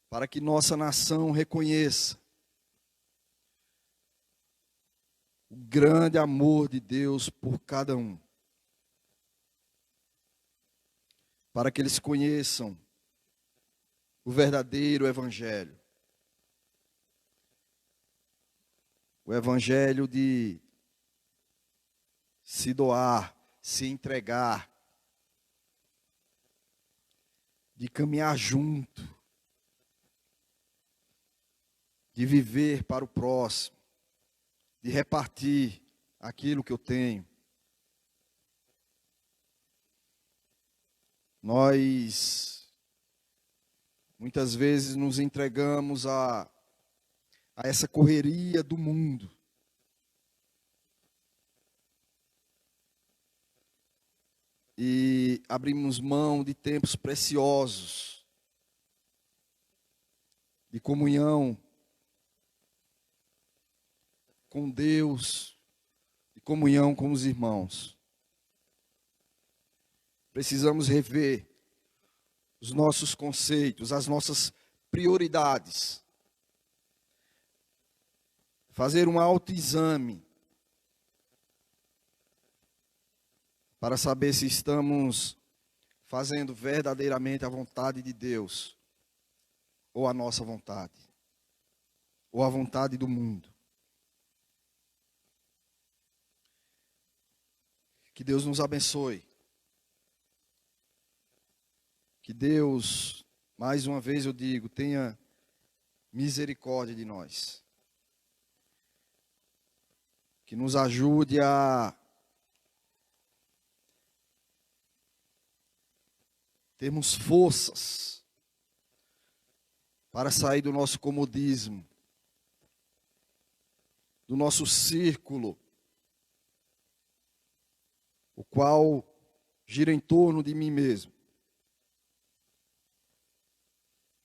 Para que nossa nação reconheça o grande amor de Deus por cada um. Para que eles conheçam o verdadeiro Evangelho. O Evangelho de se doar, se entregar, de caminhar junto, de viver para o próximo, de repartir aquilo que eu tenho. Nós, muitas vezes, nos entregamos a essa correria do mundo. E abrimos mão de tempos preciosos, de comunhão com Deus, de comunhão com os irmãos. Precisamos rever os nossos conceitos, as nossas prioridades. fazer um autoexame para saber se estamos fazendo verdadeiramente a vontade de Deus, ou a nossa vontade, ou a vontade do mundo. Que Deus nos abençoe. Que Deus, mais uma vez eu digo, tenha misericórdia de nós. Que nos ajude a termos forças para sair do nosso comodismo, do nosso círculo, o qual gira em torno de mim mesmo.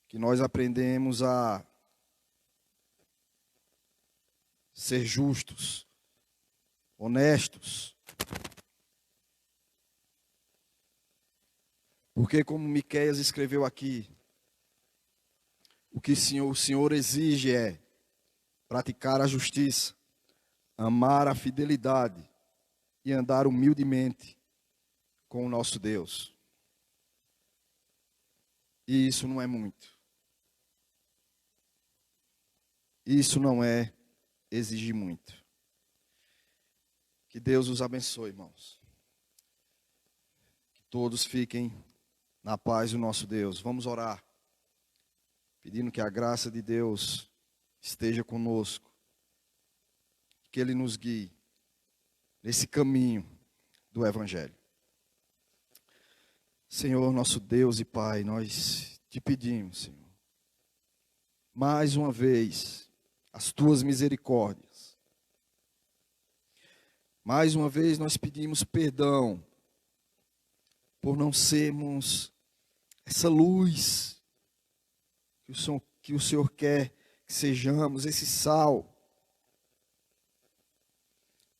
Que nós aprendemos a ser justos, honestos. Porque como Miqueias escreveu aqui, o que o Senhor exige é praticar a justiça, amar a fidelidade e andar humildemente com o nosso Deus. E isso não é muito. Isso não é exigir muito. Que Deus os abençoe, irmãos. Que todos fiquem na paz do nosso Deus. Vamos orar, pedindo que a graça de Deus esteja conosco, que Ele nos guie nesse caminho do Evangelho. Senhor, nosso Deus e Pai, nós te pedimos, Senhor, mais uma vez, as tuas misericórdias. Mais uma vez nós pedimos perdão por não sermos essa luz que o Senhor quer que sejamos, esse sal.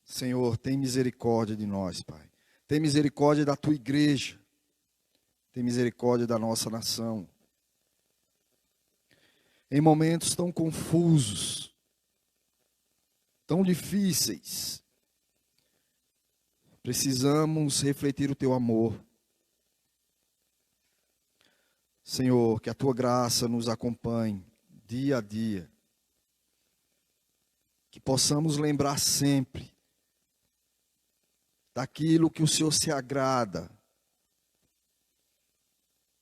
Senhor, tem misericórdia de nós, Pai. Tem misericórdia da tua igreja. Tem misericórdia da nossa nação. Em momentos tão confusos, tão difíceis, precisamos refletir o teu amor. Senhor, que a tua graça nos acompanhe dia a dia. Que possamos lembrar sempre daquilo que o Senhor se agrada,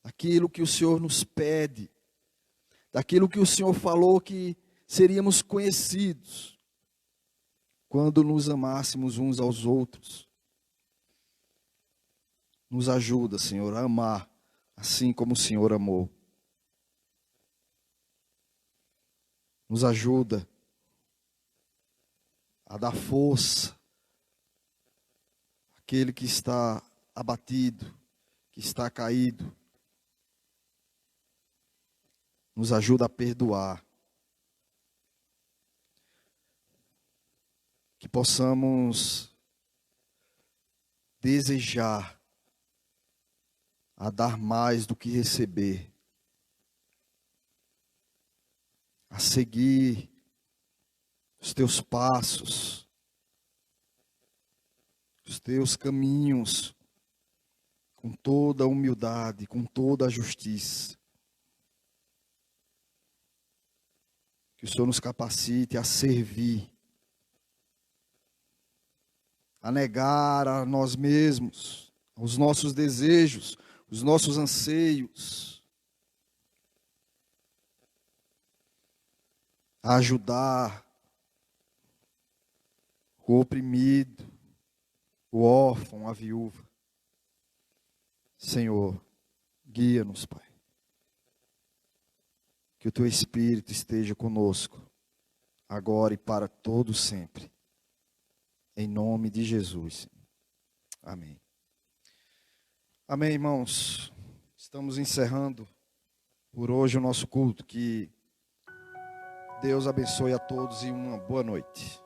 daquilo que o Senhor nos pede, daquilo que o Senhor falou que seríamos conhecidos quando nos amássemos uns aos outros. Nos ajuda, Senhor, a amar assim como o Senhor amou. Nos ajuda a dar força àquele que está abatido, que está caído. Nos ajuda a perdoar. Que possamos desejar a dar mais do que receber. A seguir os teus passos, os teus caminhos, com toda a humildade, com toda a justiça. Que o Senhor nos capacite a servir, a negar a nós mesmos, os nossos desejos, os nossos anseios, a ajudar o oprimido, o órfão, a viúva. Senhor, guia-nos, Pai. Que o teu Espírito esteja conosco, agora e para todo sempre. Em nome de Jesus. Amém. Amém, irmãos. Estamos encerrando por hoje o nosso culto. Que Deus abençoe a todos e uma boa noite.